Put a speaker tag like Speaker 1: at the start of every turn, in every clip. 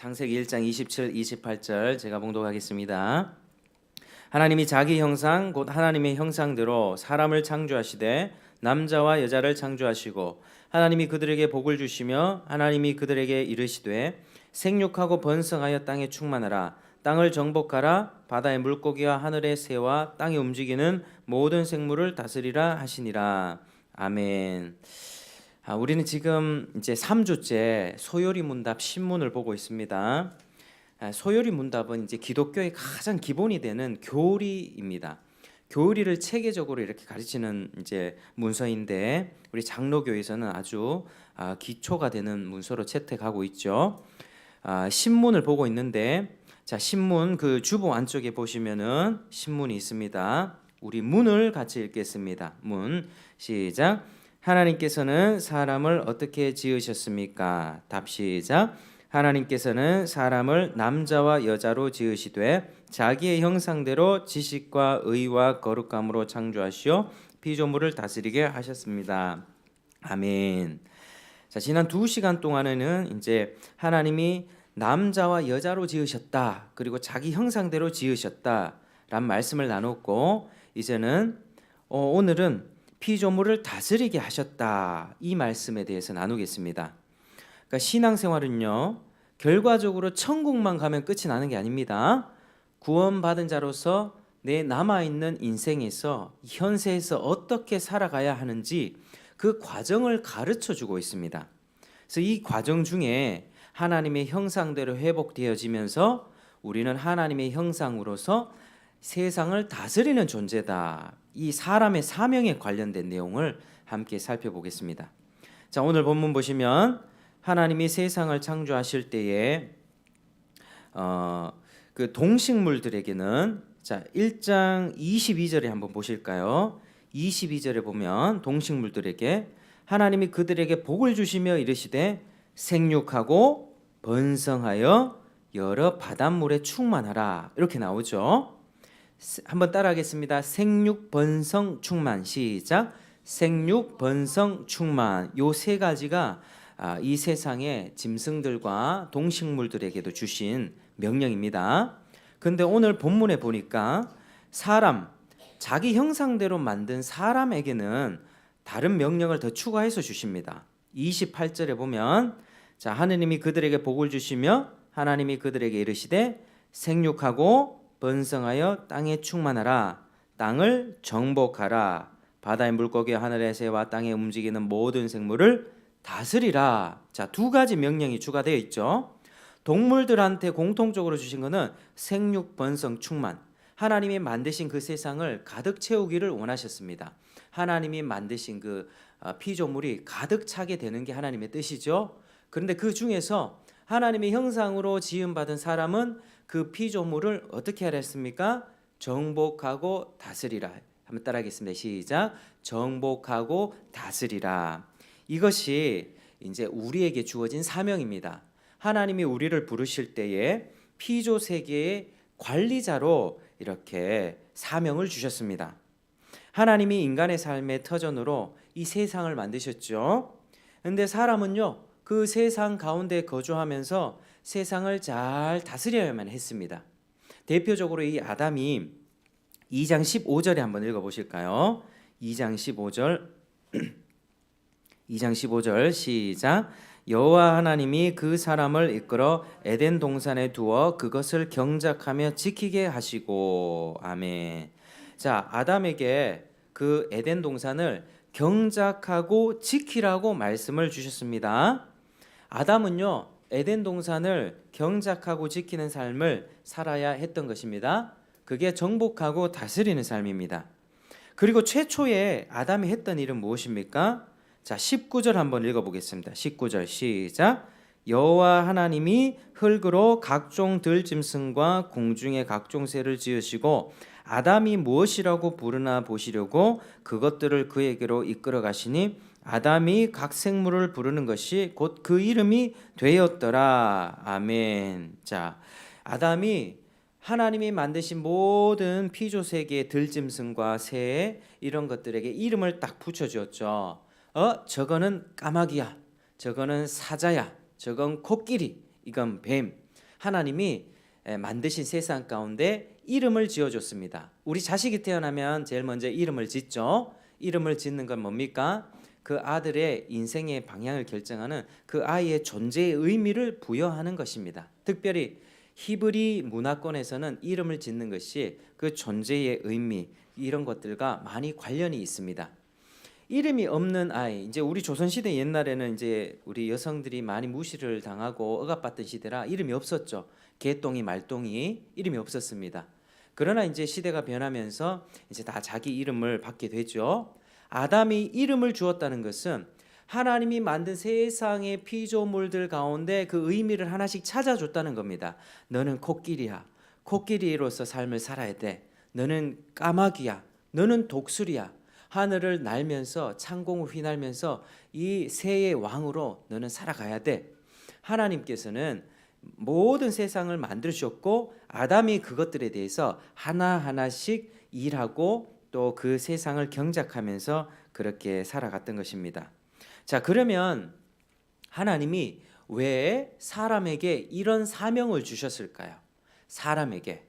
Speaker 1: 창세기 1장 27, 28절 제가 봉독하겠습니다. 하나님이 자기 형상 곧 하나님의 형상대로 사람을 창조하시되 남자와 여자를 창조하시고 하나님이 그들에게 복을 주시며 하나님이 그들에게 이르시되 생육하고 번성하여 땅에 충만하라 땅을 정복하라 바다의 물고기와 하늘의 새와 땅에 움직이는 모든 생물을 다스리라 하시니라. 아멘. 우리는 지금 이제 3주째 소요리 문답 신문을 보고 있습니다. 소요리 문답은 이제 기독교의 가장 기본이 되는 교리입니다. 교리를 체계적으로 이렇게 가르치는 이제 문서인데 우리 장로교에서는 아주 기초가 되는 문서로 채택하고 있죠. 신문을 보고 있는데 자, 신문 그 주보 안쪽에 보시면은 신문이 있습니다. 우리 문을 같이 읽겠습니다. 문 시작. 하나님께서는 사람을 어떻게 지으셨습니까? 답 시작. 하나님께서는 사람을 남자와 여자로 지으시되 자기의 형상대로 지식과 의와 거룩함으로 창조하시어 피조물을 다스리게 하셨습니다. 아멘. 자, 지난 2시간 동안에는 이제 하나님이 남자와 여자로 지으셨다. 그리고 자기 형상대로 지으셨다. 라는 말씀을 나눴고 이제는 오늘은 피조물을 다스리게 하셨다. 이 말씀에 대해서 나누겠습니다. 그러니까 신앙생활은요. 결과적으로 천국만 가면 끝이 나는 게 아닙니다. 구원받은 자로서 내 남아있는 인생에서 현세에서 어떻게 살아가야 하는지 그 과정을 가르쳐주고 있습니다. 그래서 이 과정 중에 하나님의 형상대로 회복되어지면서 우리는 하나님의 형상으로서 세상을 다스리는 존재다. 이 사람의 사명에 관련된 내용을 함께 살펴보겠습니다. 자, 오늘 본문 보시면 하나님이 세상을 창조하실 때에 그 동식물들에게는 자, 1장 22절에 한번 보실까요? 22절에 보면 동식물들에게 하나님이 그들에게 복을 주시며 이르시되 생육하고 번성하여 여러 바닷물에 충만하라. 이렇게 나오죠. 한번 따라하겠습니다. 생육, 번성, 충만. 시작. 생육, 번성, 충만. 요 세 가지가 이 세상의 짐승들과 동식물들에게도 주신 명령입니다. 근데 오늘 본문에 보니까 사람, 자기 형상대로 만든 사람에게는 다른 명령을 더 추가해서 주십니다. 28절에 보면 자, 하느님이 그들에게 복을 주시며 하나님이 그들에게 이르시되 생육하고 번성하여 땅에 충만하라 땅을 정복하라 바다의 물고기와 하늘의 새와 땅에 움직이는 모든 생물을 다스리라. 자, 두 가지 명령이 추가되어 있죠. 동물들한테 공통적으로 주신 것은 생육, 번성, 충만. 하나님이 만드신 그 세상을 가득 채우기를 원하셨습니다. 하나님이 만드신 그 피조물이 가득 차게 되는 게 하나님의 뜻이죠. 그런데 그 중에서 하나님의 형상으로 지음받은 사람은 그 피조물을 어떻게 하라 했습니까? 정복하고 다스리라. 한번 따라하겠습니다. 시작. 정복하고 다스리라. 이것이 이제 우리에게 주어진 사명입니다. 하나님이 우리를 부르실 때에 피조 세계의 관리자로 이렇게 사명을 주셨습니다. 하나님이 인간의 삶의 터전으로 이 세상을 만드셨죠. 그런데 사람은요, 그 세상 가운데 거주하면서 세상을 잘 다스려야만 했습니다. 대표적으로 이 아담이 2장 15절에 한번 읽어보실까요? 2장 15절 2장 15절 시작. 여호와 하나님이 그 사람을 이끌어 에덴 동산에 두어 그것을 경작하며 지키게 하시고. 아멘. 자, 아담에게 그 에덴 동산을 경작하고 지키라고 말씀을 주셨습니다. 아담은요, 에덴 동산을 경작하고 지키는 삶을 살아야 했던 것입니다. 그게 정복하고 다스리는 삶입니다. 그리고 최초에 아담이 했던 일은 무엇입니까? 자, 19절 한번 읽어보겠습니다. 19절 시작. 여호와 하나님이 흙으로 각종 들짐승과 공중의 각종 새를 지으시고 아담이 무엇이라고 부르나 보시려고 그것들을 그에게로 이끌어 가시니 아담이 각 생물을 부르는 것이 곧 그 이름이 되었더라. 아멘. 자, 아담이 하나님이 만드신 모든 피조 세계의 들짐승과 새 이런 것들에게 이름을 딱 붙여주었죠. 저거는 까마귀야, 저거는 사자야, 저건 코끼리, 이건 뱀. 하나님이 만드신 세상 가운데 이름을 지어줬습니다. 우리 자식이 태어나면 제일 먼저 이름을 짓죠. 이름을 짓는 건 뭡니까? 그 아들의 인생의 방향을 결정하는 그 아이의 존재의 의미를 부여하는 것입니다. 특별히 히브리 문화권에서는 이름을 짓는 것이 그 존재의 의미, 이런 것들과 많이 관련이 있습니다. 이름이 없는 아이, 이제 우리 조선시대 옛날에는 이제 우리 여성들이 많이 무시를 당하고 억압받던 시대라 이름이 없었죠. 개똥이 말똥이 이름이 없었습니다. 그러나 이제 시대가 변하면서 이제 다 자기 이름을 받게 되죠. 아담이 이름을 주었다는 것은 하나님이 만든 세상의 피조물들 가운데 그 의미를 하나씩 찾아줬다는 겁니다. 너는 코끼리야. 코끼리로서 삶을 살아야 돼. 너는 까마귀야. 너는 독수리야. 하늘을 날면서 창공을 휘날면서 이 새의 왕으로 너는 살아가야 돼. 하나님께서는 모든 세상을 만드셨고 아담이 그것들에 대해서 하나하나씩 일하고 또 그 세상을 경작하면서 그렇게 살아갔던 것입니다. 자, 그러면 하나님이 왜 사람에게 이런 사명을 주셨을까요? 사람에게.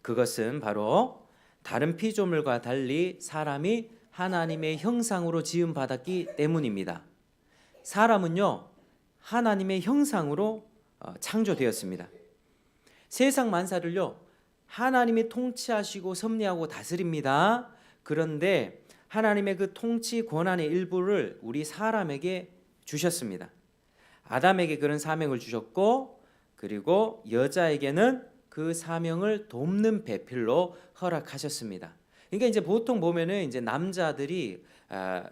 Speaker 1: 그것은 바로 다른 피조물과 달리 사람이 하나님의 형상으로 지음받았기 때문입니다. 사람은요, 하나님의 형상으로 창조되었습니다. 세상 만사를요, 하나님이 통치하시고 섭리하고 다스립니다. 그런데 하나님의 그 통치 권한의 일부를 우리 사람에게 주셨습니다. 아담에게 그런 사명을 주셨고, 그리고 여자에게는 그 사명을 돕는 배필로 허락하셨습니다. 그러니까 이제 보통 보면은 이제 남자들이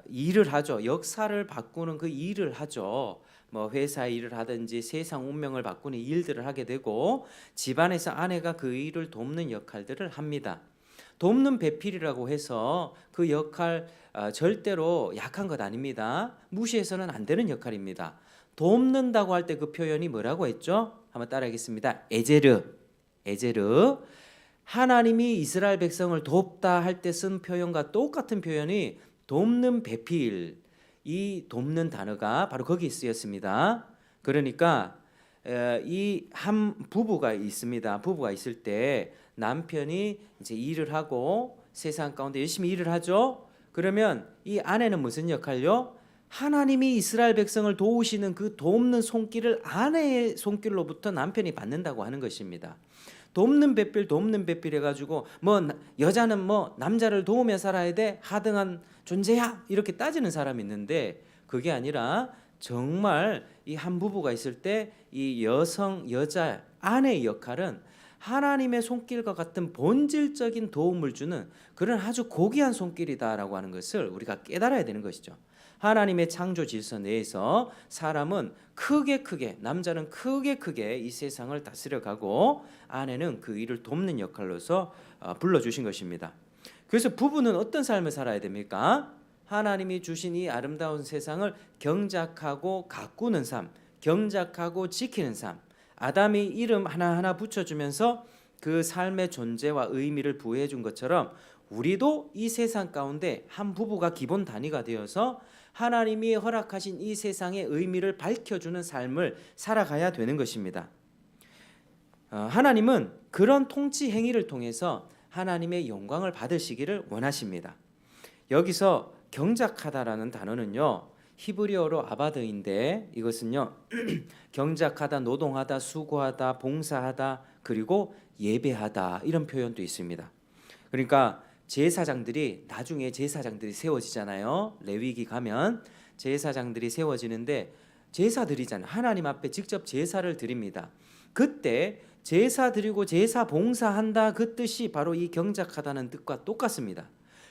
Speaker 1: 일을 하죠. 역사를 바꾸는 그 일을 하죠. 뭐 회사 일을 하든지 세상 운명을 바꾸는 일들을 하게 되고 집안에서 아내가 그 일을 돕는 역할들을 합니다. 돕는 배필이라고 해서 그 역할 절대로 약한 것 아닙니다. 무시해서는 안 되는 역할입니다. 돕는다고 할 때 그 표현이 뭐라고 했죠? 한번 따라하겠습니다. 에제르. 하나님이 이스라엘 백성을 돕다 할 때 쓴 표현과 똑같은 표현이 돕는 배필. 이 돕는 단어가 바로 거기에 쓰였습니다. 그러니까 이 한 부부가 있습니다. 부부가 있을 때 남편이 이제 일을 하고 세상 가운데 열심히 일을 하죠. 그러면 이 아내는 무슨 역할요? 하나님이 이스라엘 백성을 도우시는 그 돕는 손길을 아내의 손길로부터 남편이 받는다고 하는 것입니다. 돕는 배필 해가지고 뭐 여자는 뭐 남자를 도우며 살아야 돼 하등한 존재야 이렇게 따지는 사람이 있는데 그게 아니라 정말 이 한 부부가 있을 때 이 여자 아내의 역할은 하나님의 손길과 같은 본질적인 도움을 주는 그런 아주 고귀한 손길이다라고 하는 것을 우리가 깨달아야 되는 것이죠. 하나님의 창조 질서 내에서 사람은 크게 남자는 크게 이 세상을 다스려가고 아내는 그 일을 돕는 역할로서 불러주신 것입니다. 그래서 부부는 어떤 삶을 살아야 됩니까? 하나님이 주신 이 아름다운 세상을 경작하고 가꾸는 삶, 경작하고 지키는 삶. 아담이 이름 하나하나 붙여주면서 그 삶의 존재와 의미를 부여해 준 것처럼 우리도 이 세상 가운데 한 부부가 기본 단위가 되어서 하나님이 허락하신 이 세상의 의미를 밝혀주는 삶을 살아가야 되는 것입니다. 하나님은 그런 통치 행위를 통해서 하나님의 영광을 받으시기를 원하십니다. 여기서 경작하다라는 단어는요, 히브리어로 아바드인데 이것은요 경작하다, 노동하다, 수고하다, 봉사하다, 그리고 예배하다 이런 표현도 있습니다. 그러니까 제사장들이 나중에 제사장들이 세워지잖아요. 레위기 가면 제사장들이 세워지는데 제사 드리잖아요. 하나님 앞에 직접 제사를 드립니다. 그때 제사 드리고 제사 봉사한다 그 뜻이 바로 이 경작하다는 뜻과 똑같습니다.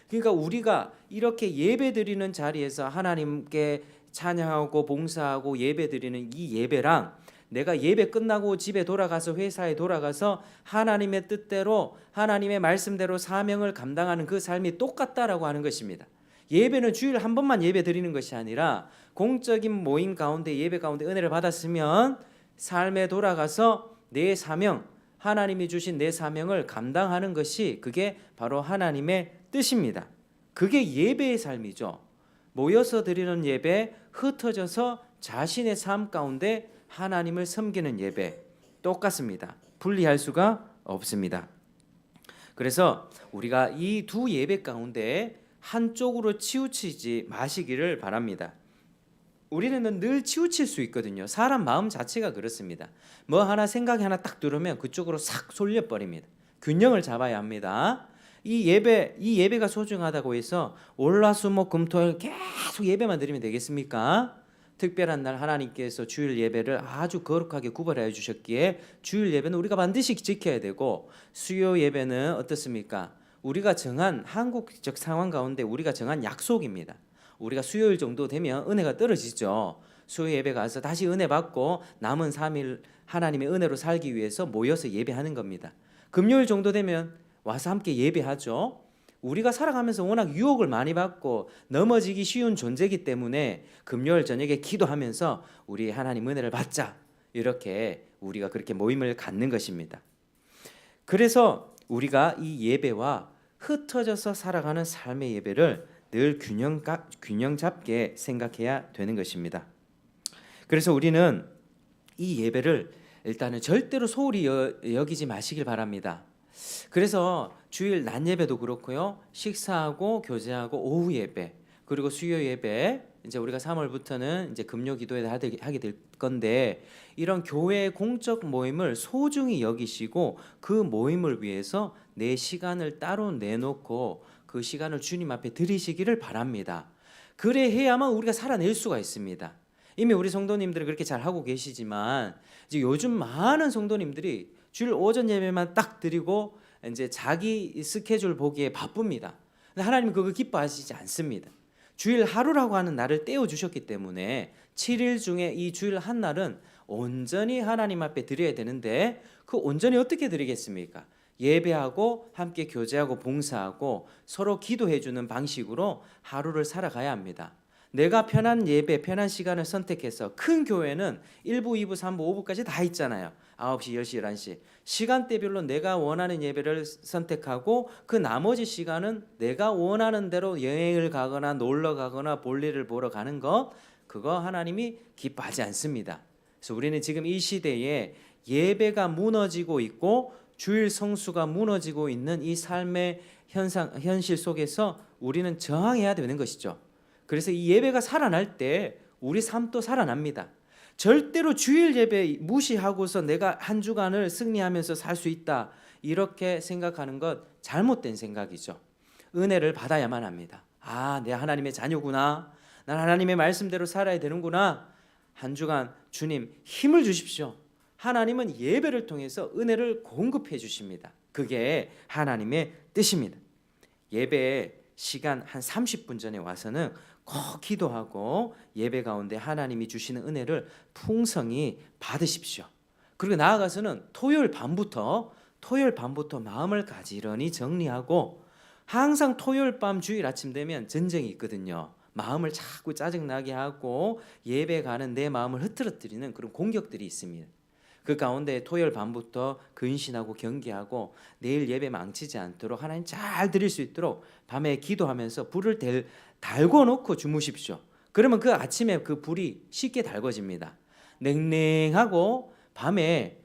Speaker 1: 그러니까 우리가 이렇게 예배 드리는 자리에서 하나님께 찬양하고 봉사하고 예배 드리는 이 예배랑 내가 예배 끝나고 집에 돌아가서 회사에 돌아가서 하나님의 뜻대로 하나님의 말씀대로 사명을 감당하는 그 삶이 똑같다라고 하는 것입니다. 예배는 주일 한 번만 예배 드리는 것이 아니라 공적인 모임 가운데 예배 가운데 은혜를 받았으면 삶에 돌아가서 내 사명, 하나님이 주신 내 사명을 감당하는 것이 그게 바로 하나님의 뜻입니다. 그게 예배의 삶이죠. 모여서 드리는 예배, 흩어져서 자신의 삶 가운데 하나님을 섬기는 예배. 똑같습니다. 분리할 수가 없습니다. 그래서 우리가 이 두 예배 가운데 한쪽으로 치우치지 마시기를 바랍니다. 우리는 늘 치우칠 수 있거든요. 사람 마음 자체가 그렇습니다. 뭐 하나 생각이 하나 딱 들으면 그쪽으로 싹 쏠려 버립니다. 균형을 잡아야 합니다. 이 예배가 소중하다고 해서 월화수목금토일 계속 예배만 드리면 되겠습니까? 특별한 날 하나님께서 주일 예배를 아주 거룩하게 구별해 주셨기에 주일 예배는 우리가 반드시 지켜야 되고, 수요 예배는 어떻습니까? 우리가 정한 한국적 상황 가운데 우리가 정한 약속입니다. 우리가 수요일 정도 되면 은혜가 떨어지죠. 수요 예배 가서 다시 은혜 받고 남은 3일 하나님의 은혜로 살기 위해서 모여서 예배하는 겁니다. 금요일 정도 되면 와서 함께 예배하죠. 우리가 살아가면서 워낙 유혹을 많이 받고 넘어지기 쉬운 존재이기 때문에 금요일 저녁에 기도하면서 우리 하나님 은혜를 받자, 이렇게 우리가 그렇게 모임을 갖는 것입니다. 그래서 우리가 이 예배와 흩어져서 살아가는 삶의 예배를 늘 균형 잡게 생각해야 되는 것입니다. 그래서 우리는 이 예배를 일단은 절대로 소홀히 여기지 마시길 바랍니다. 그래서 주일 낮 예배도 그렇고요, 식사하고 교제하고 오후 예배, 그리고 수요 예배, 이제 우리가 3월부터는 이제 금요 기도회 하게 될 건데, 이런 교회 공적 모임을 소중히 여기시고 그 모임을 위해서 내 시간을 따로 내놓고 그 시간을 주님 앞에 드리시기를 바랍니다. 그래 해야만 우리가 살아낼 수가 있습니다. 이미 우리 성도님들은 그렇게 잘 하고 계시지만 이제 요즘 많은 성도님들이 주일 오전 예배만 딱 드리고 이제 자기 스케줄 보기에 바쁩니다. 근데 하나님은 그거 기뻐하시지 않습니다. 주일 하루라고 하는 날을 떼어 주셨기 때문에 7일 중에 이 주일 한 날은 온전히 하나님 앞에 드려야 되는데, 그 온전히 어떻게 드리겠습니까? 예배하고 함께 교제하고 봉사하고 서로 기도해 주는 방식으로 하루를 살아가야 합니다. 내가 편한 예배, 편한 시간을 선택해서, 큰 교회는 1부, 2부, 3부, 5부까지 다 있잖아요. 9시, 10시, 11시. 시간대별로 내가 원하는 예배를 선택하고 그 나머지 시간은 내가 원하는 대로 여행을 가거나 놀러 가거나 볼일을 보러 가는 것, 그거 하나님이 기뻐하지 않습니다. 그래서 우리는 지금 이 시대에 예배가 무너지고 있고 주일 성수가 무너지고 있는 이 삶의 현실 속에서 우리는 저항해야 되는 것이죠. 그래서 이 예배가 살아날 때 우리 삶도 살아납니다. 절대로 주일 예배 무시하고서 내가 한 주간을 승리하면서 살 수 있다, 이렇게 생각하는 것 잘못된 생각이죠. 은혜를 받아야만 합니다. 아, 내가 하나님의 자녀구나, 난 하나님의 말씀대로 살아야 되는구나. 한 주간 주님 힘을 주십시오. 하나님은 예배를 통해서 은혜를 공급해 주십니다. 그게 하나님의 뜻입니다. 예배 시간 한 30분 전에 와서는 꼭 기도하고 예배 가운데 하나님이 주시는 은혜를 풍성히 받으십시오. 그리고 나아가서는 토요일 밤부터 마음을 가지런히 정리하고, 항상 토요일 밤 주일 아침 되면 전쟁이 있거든요. 마음을 자꾸 짜증나게 하고 예배 가는 내 마음을 흐트러뜨리는 그런 공격들이 있습니다. 그 가운데 토요일 밤부터 근신하고 경계하고 내일 예배 망치지 않도록 하나님 잘 드릴 수 있도록 밤에 기도하면서 불을 달궈 놓고 주무십시오. 그러면 그 아침에 그 불이 쉽게 달궈집니다. 냉랭하고 밤에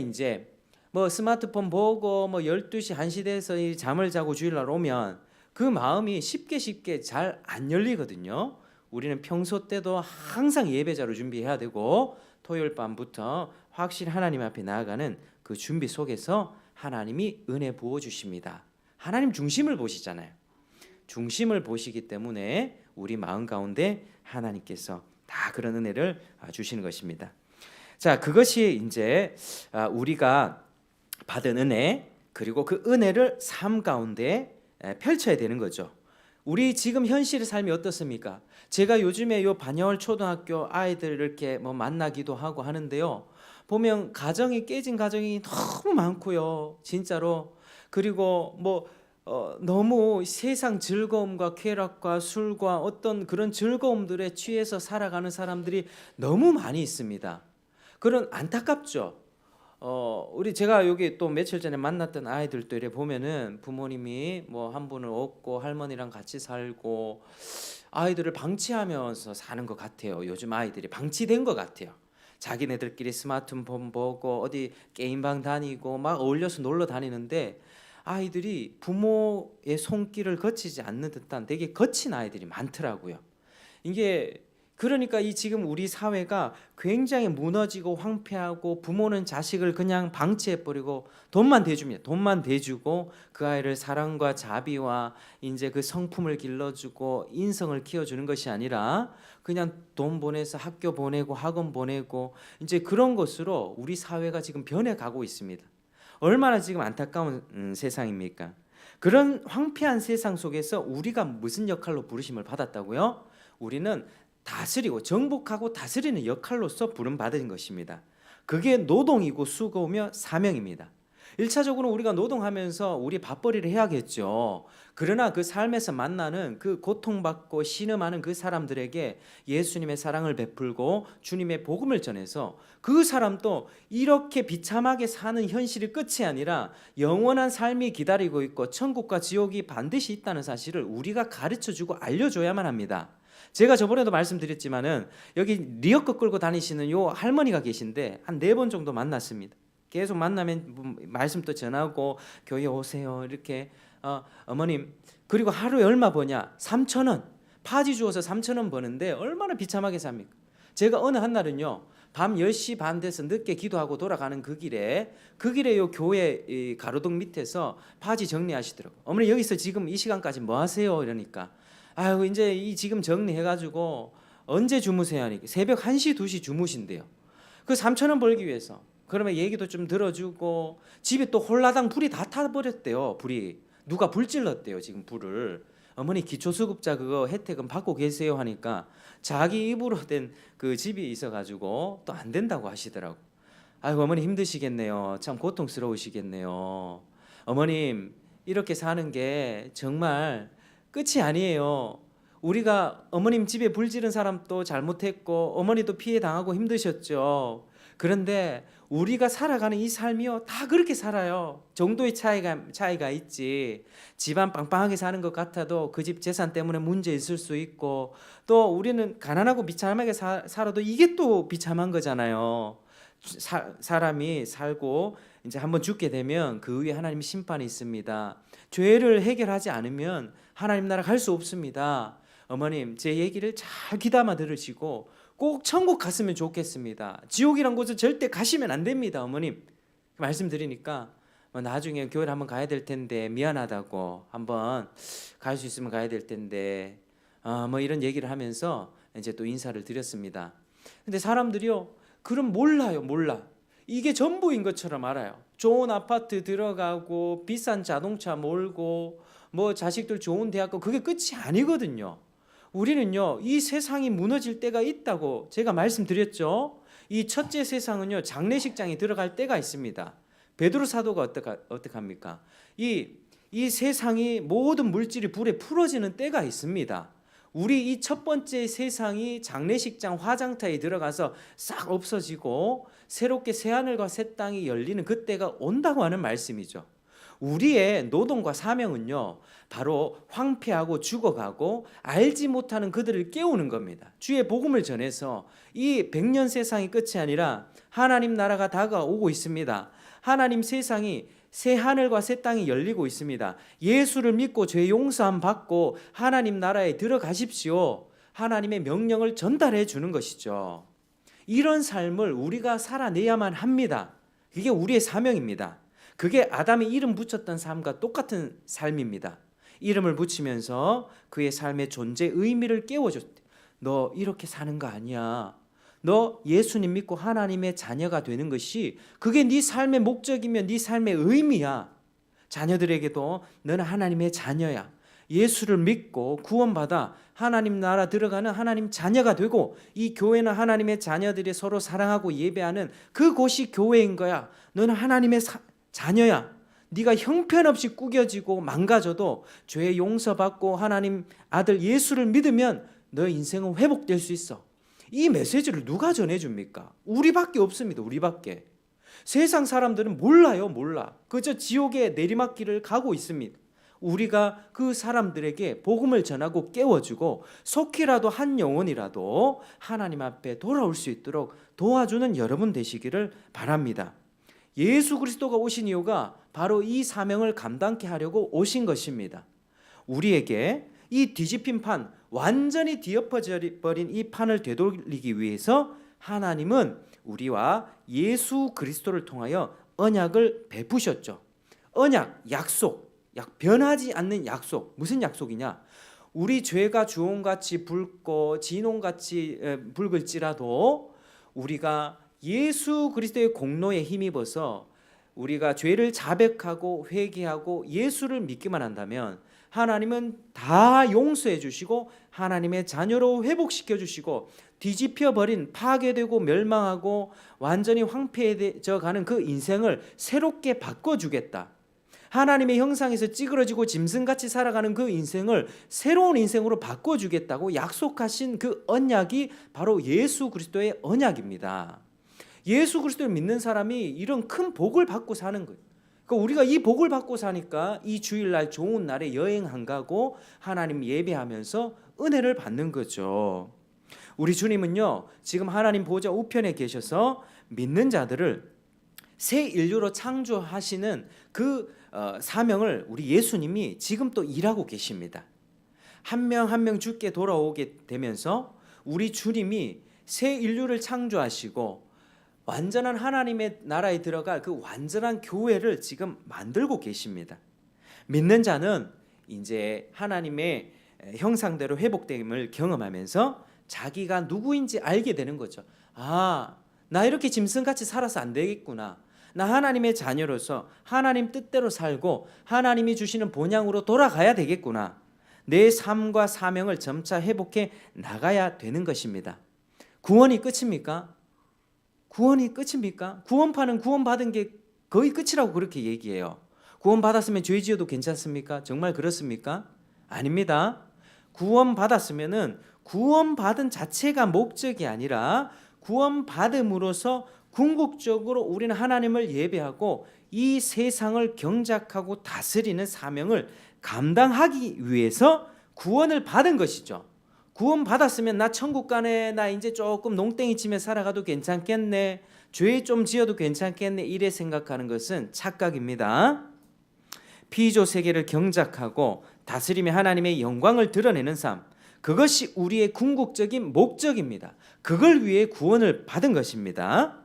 Speaker 1: 이제 뭐 스마트폰 보고 뭐 12시 1시 돼서 잠을 자고 주일날 오면 그 마음이 쉽게 잘 안 열리거든요. 우리는 평소 때도 항상 예배자로 준비해야 되고, 토요일 밤부터 확실히 하나님 앞에 나아가는 그 준비 속에서 하나님이 은혜 부어 주십니다. 하나님 중심을 보시잖아요. 중심을 보시기 때문에 우리 마음 가운데 하나님께서 다 그런 은혜를 주시는 것입니다. 자, 그것이 이제 우리가 받은 은혜, 그리고 그 은혜를 삶 가운데 펼쳐야 되는 거죠. 우리 지금 현실의 삶이 어떻습니까? 제가 요즘에 요 반야월 초등학교 아이들 이렇게 뭐 만나기도 하고 하는데요, 보면 가정이 깨진 가정이 너무 많고요, 진짜로. 그리고 뭐 너무 세상 즐거움과 쾌락과 술과 어떤 그런 즐거움들에 취해서 살아가는 사람들이 너무 많이 있습니다. 그런 안타깝죠. 제가 여기 또 며칠 전에 만났던 아이들도 이래 보면은 부모님이 뭐 한 분은 없고 할머니랑 같이 살고 아이들을 방치하면서 사는 것 같아요. 요즘 아이들이 방치된 것 같아요. 자기네들끼리 스마트폰 보고 어디 게임방 다니고 막 어울려서 놀러 다니는데 아이들이 부모의 손길을 거치지 않는 듯한 되게 거친 아이들이 많더라고요. 이게 그러니까 이 지금 우리 사회가 굉장히 무너지고 황폐하고 부모는 자식을 그냥 방치해버리고 돈만 대줍니다. 돈만 대주고 그 아이를 사랑과 자비와 이제 그 성품을 길러주고 인성을 키워주는 것이 아니라 그냥 돈 보내서 학교 보내고 학원 보내고 이제 그런 것으로 우리 사회가 지금 변해가고 있습니다. 얼마나 지금 안타까운 세상입니까? 그런 황폐한 세상 속에서 우리가 무슨 역할로 부르심을 받았다고요? 우리는 다스리고 정복하고 다스리는 역할로서 부름받은 것입니다. 그게 노동이고 수고며 사명입니다. 1차적으로 우리가 노동하면서 우리 밥벌이를 해야겠죠. 그러나 그 삶에서 만나는 그 고통받고 신음하는 그 사람들에게 예수님의 사랑을 베풀고 주님의 복음을 전해서 그 사람도 이렇게 비참하게 사는 현실이 끝이 아니라 영원한 삶이 기다리고 있고 천국과 지옥이 반드시 있다는 사실을 우리가 가르쳐주고 알려줘야만 합니다. 제가 저번에도 말씀드렸지만은 여기 리어커 끌고 다니시는 요 할머니가 계신데 한 4번 정도 만났습니다. 계속 만나면 말씀도 전하고 교회 오세요 이렇게 어머님 그리고 하루에 얼마 버냐 3,000원 파지 주어서 3,000원 버는데 얼마나 비참하게 삽니까? 제가 어느 한 날은요 밤 10시 반 돼서 늦게 기도하고 돌아가는 그 길에 요 교회 이 가로등 밑에서 파지 정리하시더라고요. 어머니 여기서 지금 이 시간까지 뭐 하세요? 이러니까 아유 이제 이 지금 정리해가지고 언제 주무세요? 하니까 새벽 1시 2시 주무신대요. 그 3,000원 벌기 위해서. 그러면 얘기도 좀 들어주고 집에 또 홀라당 불이 다 타버렸대요. 불이 누가 불 질렀대요. 지금 불을. 어머니 기초수급자 그거 혜택은 받고 계세요 하니까 자기 입으로 된 그 집이 있어가지고 또 안 된다고 하시더라고. 아이고 어머니 힘드시겠네요. 참 고통스러우시겠네요. 어머님 이렇게 사는 게 정말 끝이 아니에요. 우리가 어머님 집에 불 지른 사람도 잘못했고 어머니도 피해 당하고 힘드셨죠. 그런데 우리가 살아가는 이 삶이요 다 그렇게 살아요. 정도의 차이가 있지. 집안 빵빵하게 사는 것 같아도 그 집 재산 때문에 문제 있을 수 있고 또 우리는 가난하고 비참하게 살아도 이게 또 비참한 거잖아요. 사람이 살고 이제 한번 죽게 되면 그 위에 하나님의 심판이 있습니다. 죄를 해결하지 않으면 하나님 나라 갈 수 없습니다. 어머님 제 얘기를 잘 귀담아 들으시고 꼭 천국 갔으면 좋겠습니다. 지옥이란 곳은 절대 가시면 안 됩니다. 어머님 말씀드리니까 나중에 교회를 한번 가야 될 텐데 미안하다고 한번 갈 수 있으면 가야 될 텐데 뭐 이런 얘기를 하면서 이제 또 인사를 드렸습니다. 근데 사람들이요 그럼 몰라. 이게 전부인 것처럼 알아요. 좋은 아파트 들어가고 비싼 자동차 몰고 뭐 자식들 좋은 대학 가고 그게 끝이 아니거든요. 우리는요 이 세상이 무너질 때가 있다고 제가 말씀드렸죠. 이 첫째 세상은요 장례식장에 들어갈 때가 있습니다. 베드로 사도가 어떡합니까? 이 세상이 모든 물질이 불에 풀어지는 때가 있습니다. 우리 이 첫 번째 세상이 장례식장 화장터에 들어가서 싹 없어지고 새롭게 새하늘과 새 땅이 열리는 그때가 온다고 하는 말씀이죠. 우리의 노동과 사명은요 바로 황폐하고 죽어가고 알지 못하는 그들을 깨우는 겁니다. 주의 복음을 전해서 이 100년 세상이 끝이 아니라 하나님 나라가 다가오고 있습니다. 하나님 세상이 새 하늘과 새 땅이 열리고 있습니다. 예수를 믿고 죄 용서함 받고 하나님 나라에 들어가십시오. 하나님의 명령을 전달해 주는 것이죠. 이런 삶을 우리가 살아내야만 합니다. 그게 우리의 사명입니다. 그게 아담이 이름 붙였던 삶과 똑같은 삶입니다. 이름을 붙이면서 그의 삶의 존재 의미를 깨워줬대. 너 이렇게 사는 거 아니야. 너 예수님 믿고 하나님의 자녀가 되는 것이 그게 네 삶의 목적이며 네 삶의 의미야. 자녀들에게도 너는 하나님의 자녀야. 예수를 믿고 구원받아 하나님 나라 들어가는 하나님 자녀가 되고 이 교회는 하나님의 자녀들이 서로 사랑하고 예배하는 그곳이 교회인 거야. 너는 하나님의 자녀야. 네가 형편없이 꾸겨지고 망가져도 죄 용서받고 하나님 아들 예수를 믿으면 너 인생은 회복될 수 있어. 이 메시지를 누가 전해줍니까? 우리밖에 없습니다. 우리밖에. 세상 사람들은 몰라. 그저 지옥의 내리막길을 가고 있습니다. 우리가 그 사람들에게 복음을 전하고 깨워주고 속히라도 한 영혼이라도 하나님 앞에 돌아올 수 있도록 도와주는 여러분 되시기를 바랍니다. 예수 그리스도가 오신 이유가 바로 이 사명을 감당케 하려고 오신 것입니다. 우리에게 이 뒤집힌 판, 완전히 뒤엎어져 버린 이 판을 되돌리기 위해서 하나님은 우리와 예수 그리스도를 통하여 언약을 베푸셨죠. 언약, 약속, 변하지 않는 약속. 무슨 약속이냐? 우리 죄가 주홍같이 붉고 진홍같이 붉을지라도 우리가 예수 그리스도의 공로에 힘입어서 우리가 죄를 자백하고 회개하고 예수를 믿기만 한다면 하나님은 다 용서해 주시고 하나님의 자녀로 회복시켜 주시고 뒤집혀 버린, 파괴되고 멸망하고 완전히 황폐해져 가는 그 인생을 새롭게 바꿔주겠다. 하나님의 형상에서 찌그러지고 짐승같이 살아가는 그 인생을 새로운 인생으로 바꿔주겠다고 약속하신 그 언약이 바로 예수 그리스도의 언약입니다. 예수 그리스도를 믿는 사람이 이런 큰 복을 받고 사는 거예요. 그러니까 우리가 이 복을 받고 사니까 이 주일날 좋은 날에 여행 안 가고 하나님 예배하면서 은혜를 받는 거죠. 우리 주님은요, 지금 하나님 보좌 우편에 계셔서 믿는 자들을 새 인류로 창조하시는 그 사명을 우리 예수님이 지금 또 일하고 계십니다. 한 명 한 명 주께 돌아오게 되면서 우리 주님이 새 인류를 창조하시고 완전한 하나님의 나라에 들어갈 그 완전한 교회를 지금 만들고 계십니다. 믿는 자는 이제 하나님의 형상대로 회복됨을 경험하면서 자기가 누구인지 알게 되는 거죠. 아, 나 이렇게 짐승같이 살아서 안 되겠구나. 나 하나님의 자녀로서 하나님 뜻대로 살고 하나님이 주시는 본향으로 돌아가야 되겠구나. 내 삶과 사명을 점차 회복해 나가야 되는 것입니다. 구원이 끝입니까? 구원이 끝입니까? 구원파는 구원받은 게 거의 끝이라고 그렇게 얘기해요. 구원받았으면 죄 지어도 괜찮습니까? 정말 그렇습니까? 아닙니다. 구원받았으면은 구원받은 자체가 목적이 아니라 구원받음으로써 궁극적으로 우리는 하나님을 예배하고 이 세상을 경작하고 다스리는 사명을 감당하기 위해서 구원을 받은 것이죠. 구원 받았으면 나 천국 가네, 나 이제 조금 농땡이 치며 살아가도 괜찮겠네, 죄 좀 지어도 괜찮겠네, 이래 생각하는 것은 착각입니다. 피조 세계를 경작하고 다스리며 하나님의 영광을 드러내는 삶, 그것이 우리의 궁극적인 목적입니다. 그걸 위해 구원을 받은 것입니다.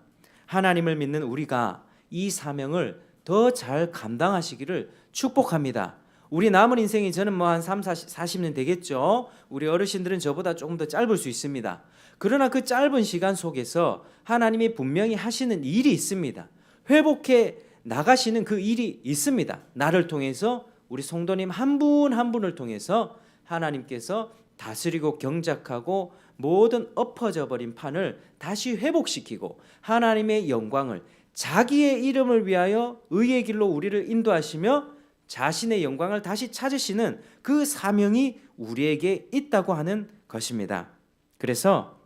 Speaker 1: 하나님을 믿는 우리가 이 사명을 더 잘 감당하시기를 축복합니다. 우리 남은 인생이 저는 뭐 한 40년 되겠죠. 우리 어르신들은 저보다 조금 더 짧을 수 있습니다. 그러나 그 짧은 시간 속에서 하나님이 분명히 하시는 일이 있습니다. 회복해 나가시는 그 일이 있습니다. 나를 통해서, 우리 성도님 한 분 한 분을 통해서 하나님께서 다스리고 경작하고 모든 엎어져 버린 판을 다시 회복시키고 하나님의 영광을, 자기의 이름을 위하여 의의 길로 우리를 인도하시며 자신의 영광을 다시 찾으시는 그 사명이 우리에게 있다고 하는 것입니다. 그래서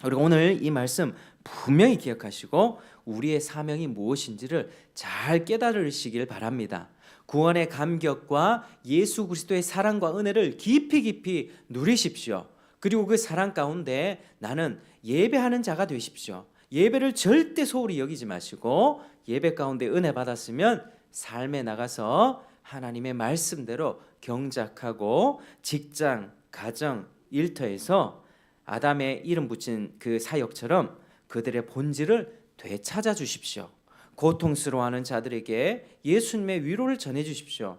Speaker 1: 우리가 오늘 이 말씀 분명히 기억하시고 우리의 사명이 무엇인지를 잘 깨달으시길 바랍니다. 구원의 감격과 예수 그리스도의 사랑과 은혜를 깊이 누리십시오. 그리고 그 사랑 가운데 나는 예배하는 자가 되십시오. 예배를 절대 소홀히 여기지 마시고 예배 가운데 은혜 받았으면 삶에 나가서 하나님의 말씀대로 경작하고 직장, 가정, 일터에서 아담의 이름 붙인 그 사역처럼 그들의 본질을 되찾아 주십시오. 고통스러워하는 자들에게 예수님의 위로를 전해 주십시오.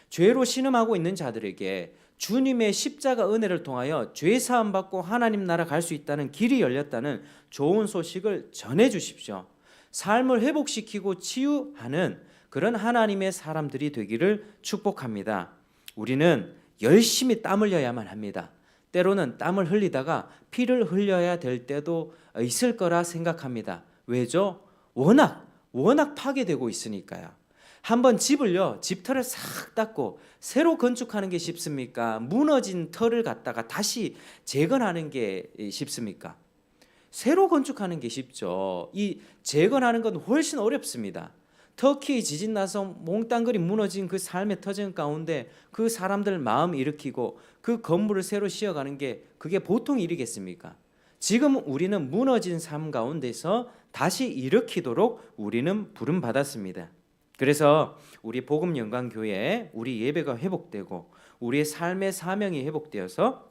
Speaker 1: 죄로 신음하고 있는 자들에게 주님의 십자가 은혜를 통하여 죄 사함 받고 하나님 나라 갈 수 있다는 길이 열렸다는 좋은 소식을 전해 주십시오. 삶을 회복시키고 치유하는 그런 하나님의 사람들이 되기를 축복합니다. 우리는 열심히 땀 흘려야만 합니다. 때로는 땀을 흘리다가 피를 흘려야 될 때도 있을 거라 생각합니다. 왜죠? 워낙 파괴되고 있으니까요. 한번 집터를 싹 닦고 새로 건축하는 게 쉽습니까? 무너진 터를 갖다가 다시 재건하는 게 쉽습니까? 새로 건축하는 게 쉽죠. 이 재건하는 건 훨씬 어렵습니다. 터키 지진 나서 몽땅그리 무너진 그 삶의 터전 가운데 그 사람들 마음 일으키고 그 건물을 새로 씌워가는 게 그게 보통 일이겠습니까? 지금 우리는 무너진 삶 가운데서 다시 일으키도록 우리는 부름 받았습니다. 그래서 우리 복음 영광교회에 우리 예배가 회복되고 우리의 삶의 사명이 회복되어서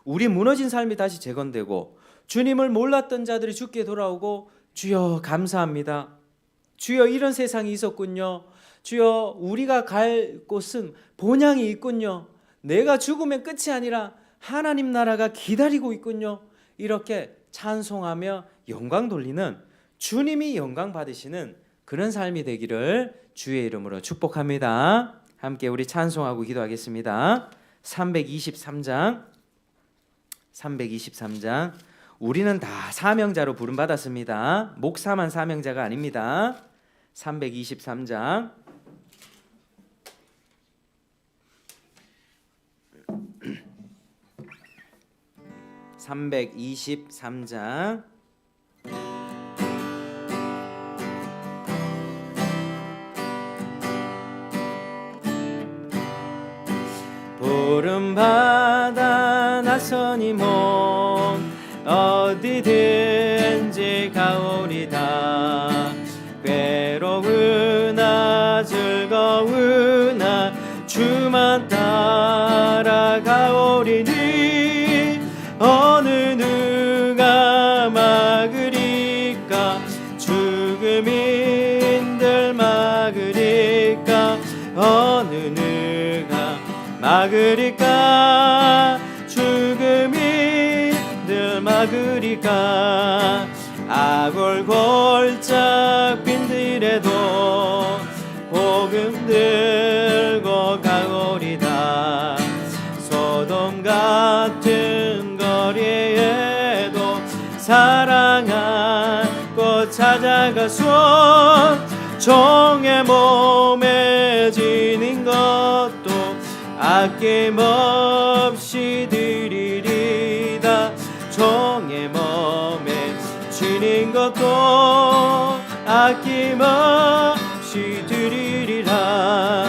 Speaker 1: 우리 무너진 삶이 다시 재건되고 주님을 몰랐던 자들이 주께 돌아오고 주여 감사합니다. 주여 이런 세상이 있었군요. 주여 우리가 갈 곳은 본향이 있군요. 내가 죽으면 끝이 아니라 하나님 나라가 기다리고 있군요. 이렇게 찬송하며 영광 돌리는 주님이 영광 받으시는 그런 삶이 되기를 주의 이름으로 축복합니다. 함께 우리 찬송하고 기도하겠습니다. 323장 우리는 다 사명자로 부름받았습니다. 목사만 사명자가 아닙니다. 323장 부름받아 나서니 몸 어디든지 가오리다. 괴로우나 즐거우나 주만 따라가오리니 어느 누가 막으리까 죽음인들 막으리까 어느 누가 막으리까 죽음인들 막으리까 아골골짝 빈들에도 복음 들고 가오리다. 소돔 같은 거리에도 사랑한 꽃 찾아가서 종의 몸에 지닌 것도 아낌없이 드리리다. 종의 몸에 지닌 것도 아낌없이 드리리라.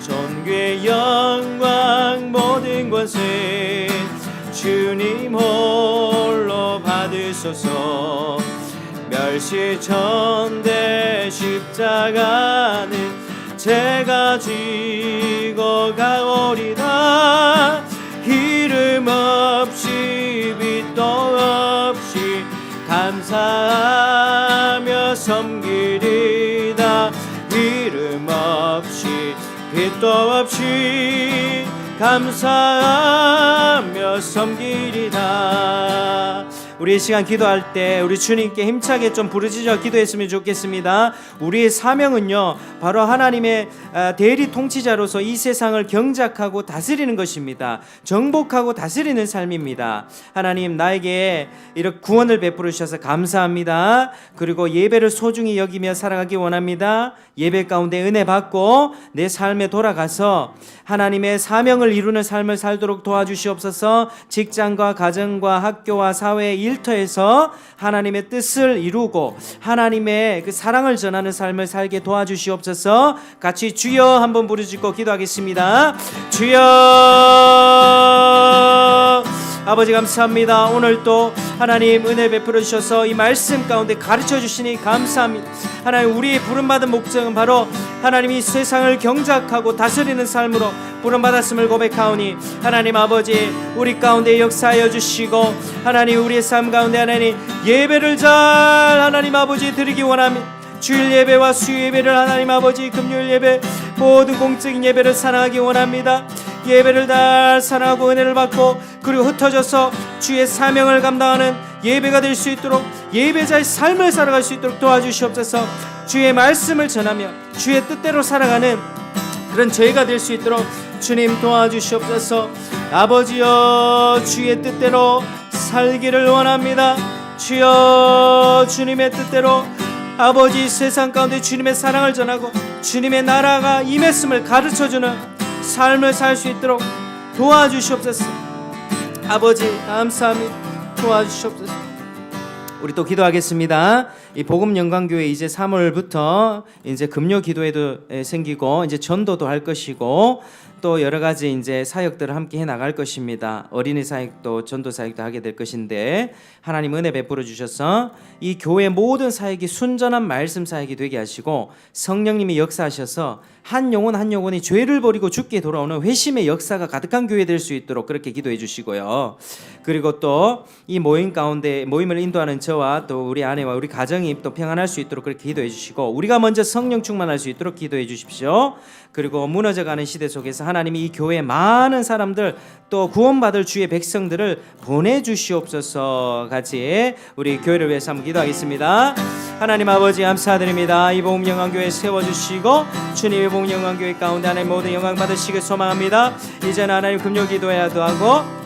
Speaker 1: 존귀 영광 모든 권세 주님 홀로 받으소서. 멸시천대 십자가는 제가 지고 가오리다. 이름 없이 빛도 없이 감사하며 섬기리다. 이름 없이 빛도 없이 감사하며 섬기리다. 우리 이 시간 기도할 때 우리 주님께 힘차게 좀 부르짖어 기도했으면 좋겠습니다. 우리의 사명은요 바로 하나님의 대리 통치자로서 이 세상을 경작하고 다스리는 것입니다. 정복하고 다스리는 삶입니다. 하나님 나에게 이렇게 구원을 베풀어 주셔서 감사합니다. 그리고 예배를 소중히 여기며 살아가기 원합니다. 예배 가운데 은혜 받고 내 삶에 돌아가서 하나님의 사명을 이루는 삶을 살도록 도와주시옵소서. 직장과 가정과 학교와 사회의 일터에서 하나님의 뜻을 이루고 하나님의 그 사랑을 전하는 삶을 살게 도와주시옵소서. 같이 주여 한번 부르짖고 기도하겠습니다. 주여. 아버지 감사합니다. 오늘 또 하나님 은혜 베풀어 주셔서 이 말씀 가운데 가르쳐 주시니 감사합니다. 하나님 우리의 부름받은 목적은 바로 하나님이 세상을 경작하고 다스리는 삶으로 부름받았음을 고백하오니 하나님 아버지 우리 가운데 역사하여 주시고 하나님 우리의 삶 가운데 하나님 예배를 잘 하나님 아버지 드리기 원합니다. 주일 예배와 수요 예배를 하나님 아버지 금요일 예배 모든 공적인 예배를 사랑하기 원합니다. 예배를 잘 사랑하고 은혜를 받고 그리고 흩어져서 주의 사명을 감당하는 예배가 될 수 있도록 예배자의 삶을 살아갈 수 있도록 도와주시옵소서. 주의 말씀을 전하며 주의 뜻대로 살아가는 그런 저희가 될 수 있도록 주님 도와주시옵소서. 아버지여 주의 뜻대로 살기를 원합니다. 주여 주님의 뜻대로 아버지 세상 가운데 주님의 사랑을 전하고 주님의 나라가 임했음을 가르쳐주는 삶을 살 수 있도록 도와주시옵소서. 아버지 감사합니다. 도와주시옵소서. 우리 우리 또 기도하겠습니다. 이 복음 영광교회 이제 3월부터 이제 금요 기도회도 생기고 이제 전도도 할 것이고 또 여러 가지 이제 사역들을 함께 해 나갈 것입니다. 어린이 사역도 전도 사역도 하게 될 것인데 하나님 은혜 베풀어 주셔서 이 교회 모든 사역이 순전한 말씀 사역이 되게 하시고 성령님이 역사하셔서 한 영혼 한 영혼이 죄를 버리고 죽게 돌아오는 회심의 역사가 가득한 교회 될 수 있도록 그렇게 기도해 주시고요. 그리고 또 이 모임 가운데 모임을 인도하는 저와 또 우리 아내와 우리 가정이 또 평안할 수 있도록 그렇게 기도해 주시고 우리가 먼저 성령 충만할 수 있도록 기도해 주십시오. 그리고 무너져가는 시대 속에서 하나님이 이 교회에 많은 사람들 또 구원받을 주의 백성들을 보내주시옵소서. 같이 우리 교회를 위해서 한번 기도하겠습니다. 하나님 아버지 감사드립니다. 이 복음 영광교회 세워주시고 주님의 복음 영광교회 가운데 하나님 모든 영광 받으시길 소망합니다. 이제는 하나님 금요 기도회도 하고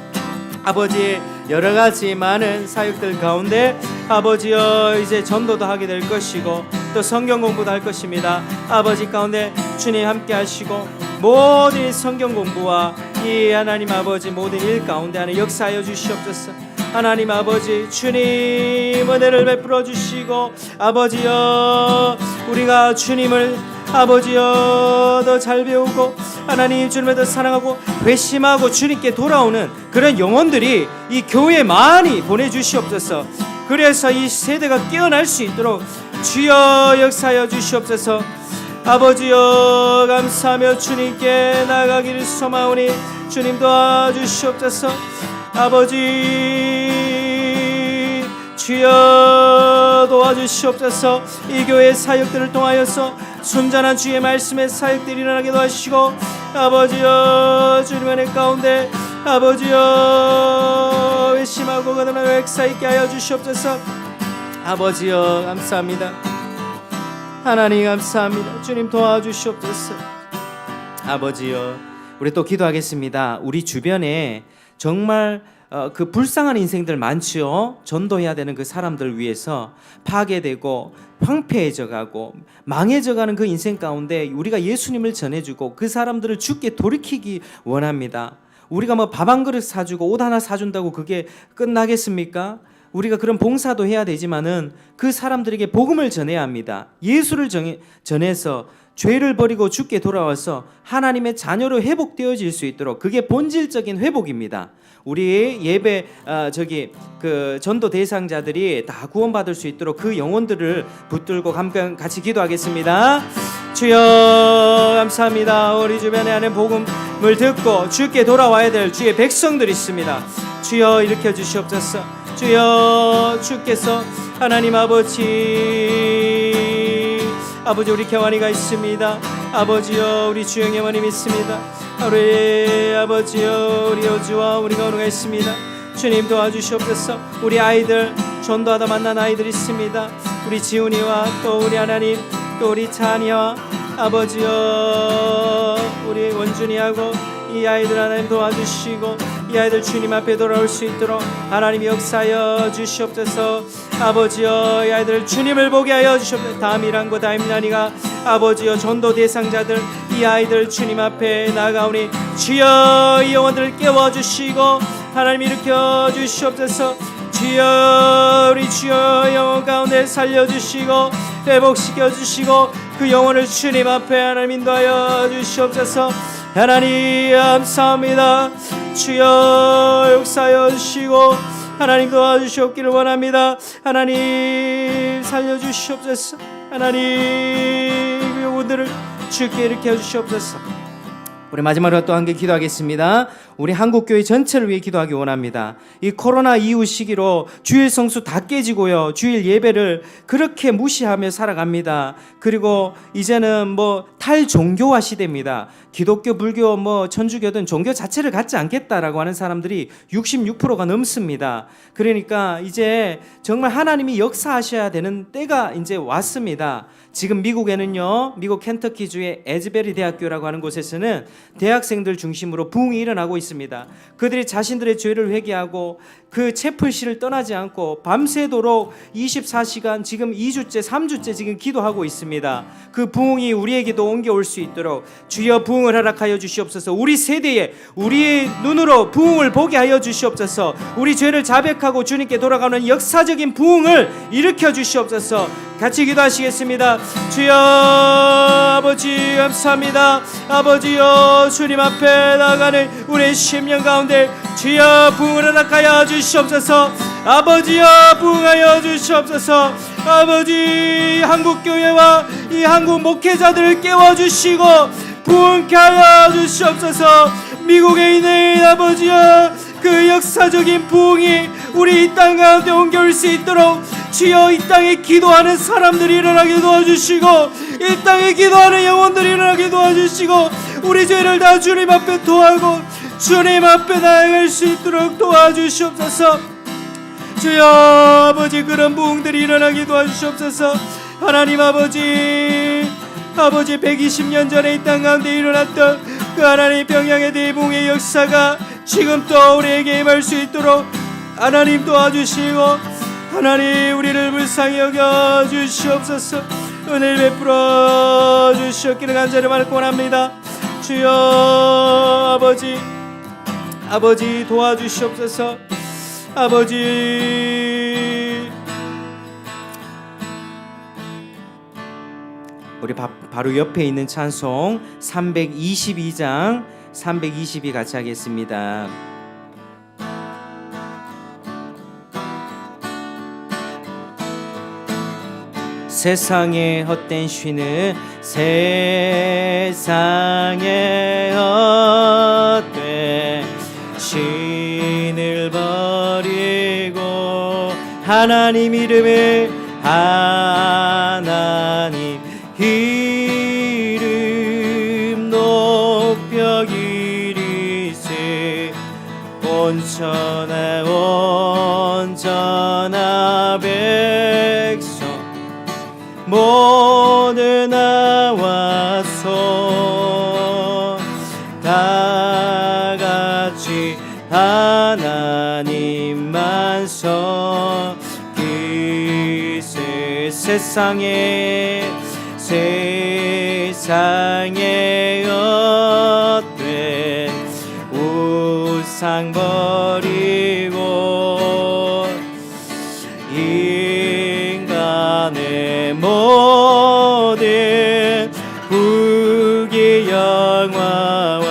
Speaker 1: 아버지 여러 가지 많은 사역들 가운데 아버지여 이제 전도도 하게 될 것이고 또 성경 공부도 할 것입니다. 아버지 가운데 주님 함께 하시고 모든 성경 공부와 이 하나님 아버지 모든 일 가운데 하나 역사하여 주시옵소서. 하나님 아버지 주님 은혜를 베풀어 주시고 아버지여 우리가 주님을 아버지여 더 잘 배우고 하나님 주님을 더 사랑하고 회심하고 주님께 돌아오는 그런 영혼들이 이 교회에 많이 보내주시옵소서. 그래서 이 세대가 깨어날 수 있도록 주여 역사하여 주시옵소서. 아버지여 감사하며 주님께 나가기를 소망하오니 주님 도와주시옵소서. 아버지 주여 도와주시옵소서. 이 교회의 사역들을 통하여서 순전한 주의 말씀의 사역들이 일어나게 도와주시고 아버지여 주님 은혜 가운데 아버지여 회심하고 거듭나고 역사 있게 하여 주시옵소서. 아버지여 감사합니다. 하나님 감사합니다. 주님 도와주시옵소서. 아버지여 우리 또 기도하겠습니다. 우리 주변에 정말 그 불쌍한 인생들 많지요. 전도해야 되는 그 사람들 위해서 파괴되고 황폐해져가고 망해져가는 그 인생 가운데 우리가 예수님을 전해주고 그 사람들을 주께 돌이키기 원합니다. 우리가 뭐 밥 한 그릇 사주고 옷 하나 사준다고 그게 끝나겠습니까? 우리가 그런 봉사도 해야 되지만은 그 사람들에게 복음을 전해야 합니다. 예수를 전해서 죄를 버리고 주께 돌아와서 하나님의 자녀로 회복되어질 수 있도록 그게 본질적인 회복입니다. 우리 예배 그 전도 대상자들이 다 구원받을 수 있도록 그 영혼들을 붙들고 같이 기도하겠습니다. 주여 감사합니다. 우리 주변에 하는 복음을 듣고 주께 돌아와야 될 주의 백성들이 있습니다. 주여 일으켜 주시옵소서. 주여 주께서 하나님 아버지 우리 경환이가 있습니다. 아버지여 우리 주영 어머님 있습니다. 우리 아버지여 우리 여주와 우리 건우가 있습니다. 주님 도와주시옵소서. 우리 아이들 전도하다 만난 아이들 있습니다. 우리 지훈이와 또 우리 하나님 또 우리 찬이와 아버지여 우리 원준이하고 이 아이들 하나님 도와주시고 이 아이들 주님 앞에 돌아올 수 있도록 하나님 역사하여 주시옵소서. 아버지여 이 아이들 주님을 보게 하여 주시옵소서. 다미랑과 다임란이가 아버지여 전도 대상자들 이 아이들 주님 앞에 나가오니 주여 이 영혼들을 깨워주시고 하나님 일으켜 주시옵소서. 주여 우리 주여 영혼 가운데 살려주시고 회복시켜 주시고 그 영혼을 주님 앞에 하나님 인도하여 주시옵소서. 하나님 감사합니다. 주여 역사하여 주시고 하나님 도와주시옵기를 원합니다. 하나님 살려주시옵소서. 하나님 영혼들을 주께 일으켜 주시옵소서. 우리 마지막으로 또 함께 기도하겠습니다. 우리 한국교회 전체를 위해 기도하기 원합니다. 이 코로나 이후 시기로 주일 성수 다 깨지고요. 주일 예배를 그렇게 무시하며 살아갑니다. 그리고 이제는 뭐 탈종교화 시대입니다. 기독교, 불교, 뭐 천주교든 종교 자체를 갖지 않겠다라고 하는 사람들이 66%가 넘습니다. 그러니까 이제 정말 하나님이 역사하셔야 되는 때가 이제 왔습니다. 지금 미국에는요, 미국 켄터키주의 에즈베리 대학교라고 하는 곳에서는 대학생들 중심으로 부흥이 일어나고 있습니다. 그들이 자신들의 죄를 회개하고 그 채플실을 떠나지 않고 밤새도록 24시간 지금 2주째 3주째 지금 기도하고 있습니다. 그 부흥이 우리에게도 옮겨올 수 있도록 주여 부흥을 허락하여 주시옵소서. 우리 세대에 우리의 눈으로 부흥을 보게 하여 주시옵소서. 우리 죄를 자백하고 주님께 돌아가는 역사적인 부흥을 일으켜 주시옵소서. 같이 기도하시겠습니다. 주여 아버지 감사합니다. 아버지여 주님 앞에 나가는 우리의 심령 가운데 주여 부흥을 허락하여 주시옵소서. 아버지여 부흥하여 주시옵소서. 아버지 한국교회와 이 한국 목회자들을 깨워주시고 부흥케 하여 주시옵소서. 미국에 있는 아버지여 그 역사적인 부흥이 우리 이 땅 가운데 옮겨올 수 있도록 주여 이 땅에 기도하는 사람들이 일어나게 도와주시고 이 땅에 기도하는 영혼들이 일어나게 도와주시고 우리 죄를 다 주님 앞에 토하고 주님 앞에 나아갈 수 있도록 도와주시옵소서. 주여 아버지 그런 부흥들이 일어나게 도와주시옵소서. 하나님 아버지 120년 전에 이 땅 가운데 일어났던 그 하나님 평양의 대부흥의 역사가 지금 또 우리에게 임할 수 있도록 하나님 도와주시고 하나님 우리를 불쌍히 여겨 주시옵소서. 은혜를 베풀어 주시옵기를 간절히 말권합니다. 주여 아버지 도와주시옵소서. 아버지 우리 바로 옆에 있는 찬송 322장 322 같이 하겠습니다. 세상의 헛된 쉬는 세상의 헛된 신을 버리고 하나님 이름을 하나님 이름 높여 기리세 온전한 백성 모두 나와서 다같이 하나님만 섬기세 세상에 헛된 우상 버리고 인간의 모든 불기 영화와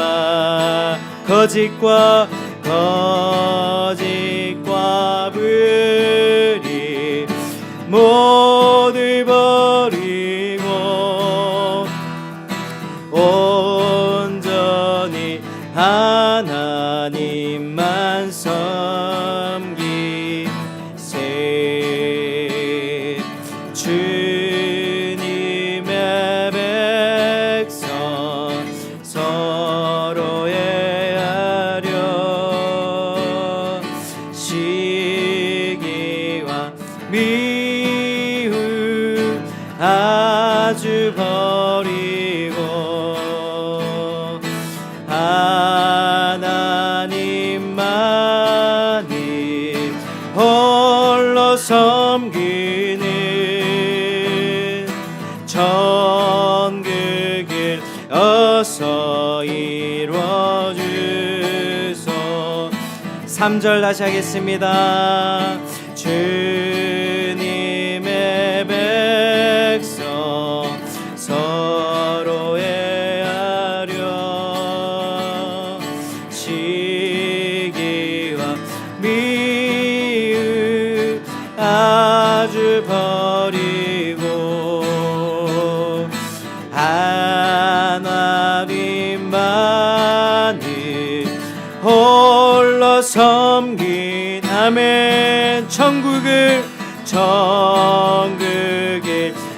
Speaker 1: 거짓과 불의 모두 버리고 온전히 하나님만 섬기세 주님의 백성 서로 애하려 시기와 미움 아주 버리고 하나님만이 홀로 섬기는 천국을 어서 이루어주소. 3절 다시 하겠습니다. 주님의 백성 서로 애하려 시기와 미움 아주 버리고 하나님만이 홀로 섬긴 아멘. 천국을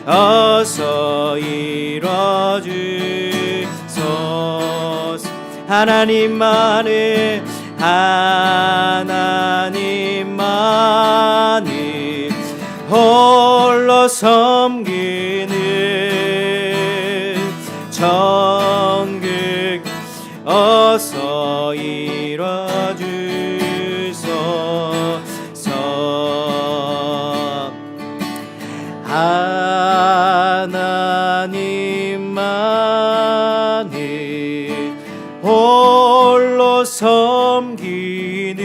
Speaker 1: 어서 이뤄주소서. 하나님만이 홀로 섬기는 천국 어서 이뤄주소. 하나님만이 홀로 섬기니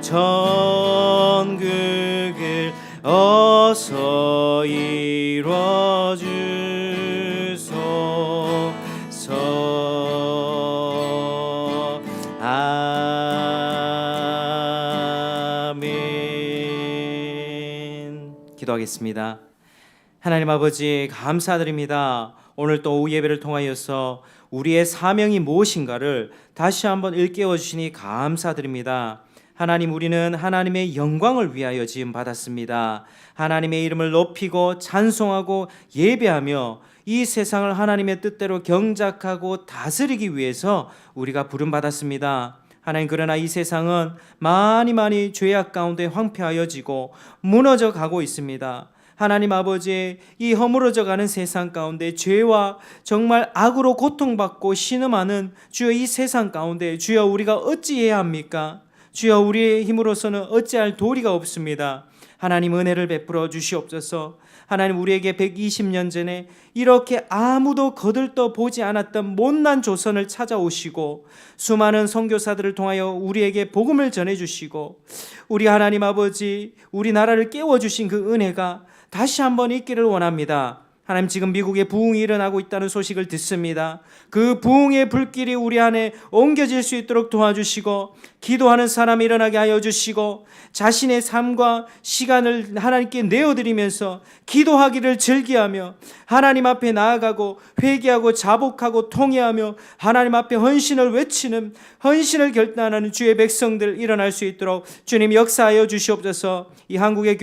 Speaker 1: 천국을 어서 이루어주소서. 아멘. 기도하겠습니다. 하나님 아버지, 감사드립니다. 오늘 또 오후 예배를 통하여서 우리의 사명이 무엇인가를 다시 한번 일깨워 주시니 감사드립니다. 하나님, 우리는 하나님의 영광을 위하여 지음 받았습니다. 하나님의 이름을 높이고 찬송하고 예배하며 이 세상을 하나님의 뜻대로 경작하고 다스리기 위해서 우리가 부름 받았습니다. 하나님, 그러나 이 세상은 많이 죄악 가운데 황폐하여지고 무너져 가고 있습니다. 하나님 아버지, 이 허물어져 가는 세상 가운데 죄와 정말 악으로 고통받고 신음하는 주여 이 세상 가운데 주여 우리가 어찌해야 합니까? 주여 우리의 힘으로서는 어찌할 도리가 없습니다. 하나님, 은혜를 베풀어 주시옵소서. 하나님, 우리에게 120년 전에 이렇게 아무도 거들떠 보지 않았던 못난 조선을 찾아오시고 수많은 선교사들을 통하여 우리에게 복음을 전해주시고 우리 하나님 아버지, 우리나라를 깨워주신 그 은혜가 다시 한번 있기를 원합니다. 하나님, 지금 미국에 부흥이 일어나고 있다는 소식을 듣습니다. 그 부흥의 불길이 우리 안에 옮겨질 수 있도록 도와주시고 기도하는 사람이 일어나게 하여 주시고 자신의 삶과 시간을 하나님께 내어드리면서 기도하기를 즐기하며 하나님 앞에 나아가고 회개하고 자복하고 통회하며 하나님 앞에 헌신을 외치는, 헌신을 결단하는 주의 백성들 일어날 수 있도록 주님 역사하여 주시옵소서. 이 한국의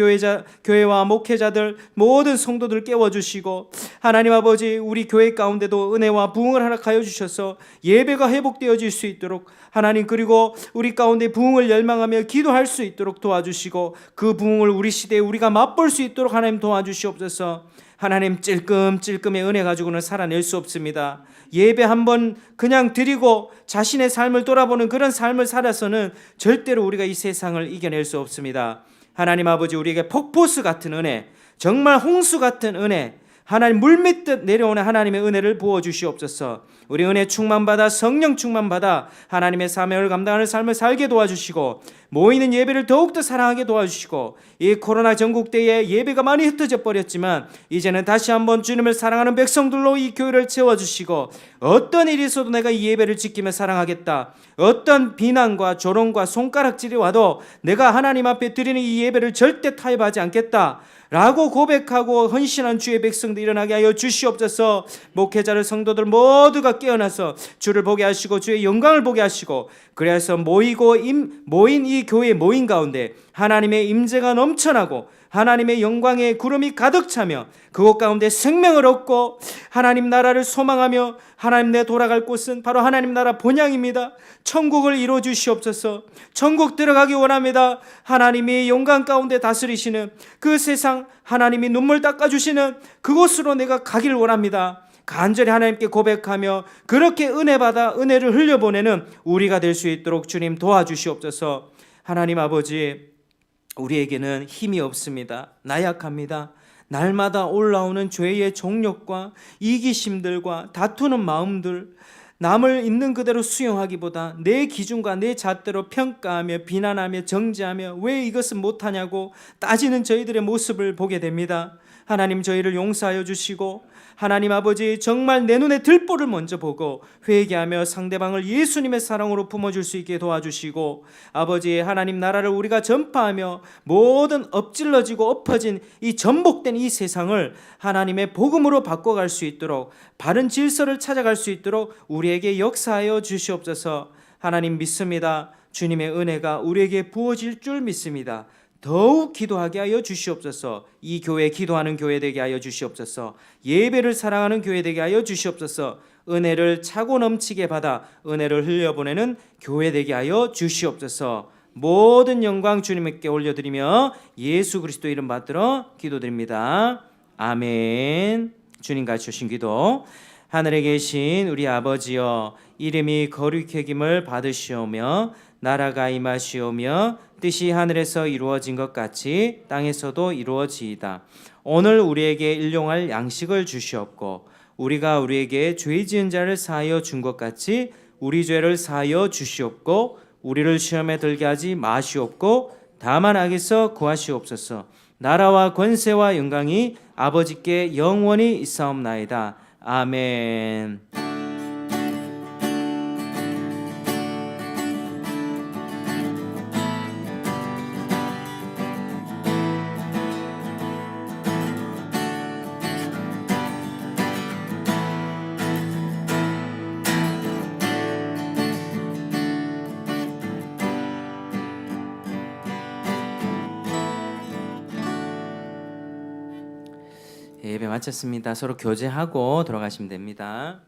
Speaker 1: 교회와 목회자들 모든 성도들 깨워주시고 하나님 아버지, 우리 교회 가운데도 은혜와 부흥을 허락하여 주셔서 예배가 회복되어질 수 있도록 하나님, 그리고 우리 가운데 부흥을 열망하며 기도할 수 있도록 도와주시고 그 부흥을 우리 시대에 우리가 맛볼 수 있도록 하나님 도와주시옵소서. 하나님, 찔끔찔끔의 은혜 가지고는 살아낼 수 없습니다. 예배 한번 그냥 드리고 자신의 삶을 돌아보는 그런 삶을 살아서는 절대로 우리가 이 세상을 이겨낼 수 없습니다. 하나님 아버지, 우리에게 폭포수 같은 은혜, 정말 홍수 같은 은혜, 하나님 물밀듯 내려오는 하나님의 은혜를 부어주시옵소서. 우리 은혜 충만받아 성령 충만받아 하나님의 사명을 감당하는 삶을 살게 도와주시고 모이는 예배를 더욱더 사랑하게 도와주시고 이 코로나 전국 때에 예배가 많이 흩어져 버렸지만 이제는 다시 한번 주님을 사랑하는 백성들로 이 교회를 채워주시고 어떤 일이 있어도 내가 이 예배를 지키며 사랑하겠다, 어떤 비난과 조롱과 손가락질이 와도 내가 하나님 앞에 드리는 이 예배를 절대 타협하지 않겠다 라고 고백하고 헌신한 주의 백성들 일어나게 하여 주시옵소서. 목회자를 성도들 모두가 깨어나서 주를 보게 하시고 주의 영광을 보게 하시고 그래서 모인 이 교회 모인 가운데 하나님의 임재가 넘쳐나고 하나님의 영광의 구름이 가득 차며 그곳 가운데 생명을 얻고 하나님 나라를 소망하며 하나님, 내 돌아갈 곳은 바로 하나님 나라 본향입니다. 천국을 이루어 주시옵소서. 천국 들어가기 원합니다. 하나님이 영광 가운데 다스리시는 그 세상, 하나님이 눈물 닦아주시는 그곳으로 내가 가기를 원합니다. 간절히 하나님께 고백하며 그렇게 은혜 받아 은혜를 흘려보내는 우리가 될 수 있도록 주님 도와주시옵소서. 하나님 아버지, 우리에게는 힘이 없습니다. 나약합니다. 날마다 올라오는 죄의 종력과 이기심들과 다투는 마음들, 남을 있는 그대로 수용하기보다 내 기준과 내 잣대로 평가하며 비난하며 정죄하며 왜 이것은 못하냐고 따지는 저희들의 모습을 보게 됩니다. 하나님, 저희를 용서하여 주시고 하나님 아버지, 정말 내 눈에 들보를 먼저 보고 회개하며 상대방을 예수님의 사랑으로 품어줄 수 있게 도와주시고 아버지, 하나님 나라를 우리가 전파하며 모든 엎질러지고 엎어진 이 전복된 이 세상을 하나님의 복음으로 바꿔갈 수 있도록 바른 질서를 찾아갈 수 있도록 우리에게 역사하여 주시옵소서. 하나님, 믿습니다. 주님의 은혜가 우리에게 부어질 줄 믿습니다. 더욱 기도하게 하여 주시옵소서. 이 교회 기도하는 교회 되게 하여 주시옵소서. 예배를 사랑하는 교회 되게 하여 주시옵소서. 은혜를 차고 넘치게 받아 은혜를 흘려보내는 교회 되게 하여 주시옵소서. 모든 영광 주님께 올려드리며 예수 그리스도 이름 받들어 기도드립니다. 아멘. 주님 가르쳐주신 기도. 하늘에 계신 우리 아버지여, 이름이 거룩히 여김을 받으시오며 나라가 임하시오며 뜻이 하늘에서 이루어진 것 같이 땅에서도 이루어지이다. 오늘 우리에게 일용할 양식을 주시옵고 우리가 우리에게 죄 지은 자를 사하여 준 것 같이 우리 죄를 사하여 주시옵고 우리를 시험에 들게 하지 마시옵고 다만 악에서 구하시옵소서. 나라와 권세와 영광이 아버지께 영원히 있사옵나이다. 아멘. 예배 마쳤습니다. 서로 교제하고 돌아가시면 됩니다.